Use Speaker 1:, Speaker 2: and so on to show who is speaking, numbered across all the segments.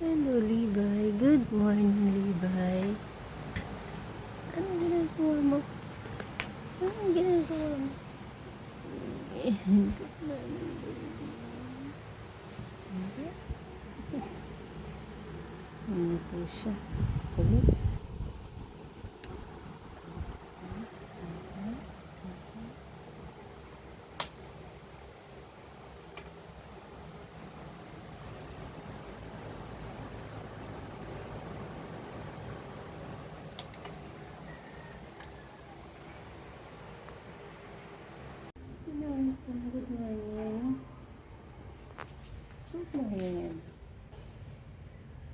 Speaker 1: Hello, Libay. Good morning, Libay. Anong ginagawa mo? Anong ginagawa mo? Good morning, baby. Ano po siya? Kulit. Good morning. Good morning.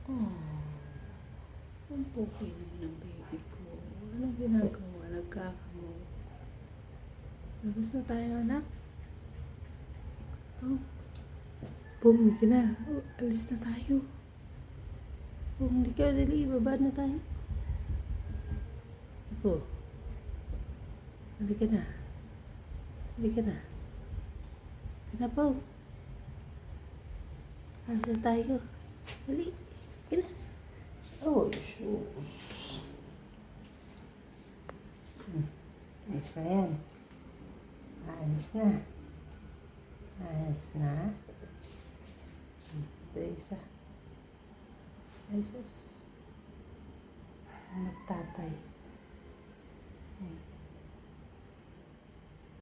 Speaker 1: Oh, ang puki naman ng baby ko. Anong ginagawa? Nagkakamot. Labas na tayo, anak. Oh, bumili ka na. Oh, alis na tayo. Bumili ka, dali. Baba na tayo. Oh, halika na. Halika na. Halika po. Alis na tayo. Dali. Halika na. Oh, shoes. Alis na yan. Alis na. Alis na. Ito isa. Jesus. Magtatay.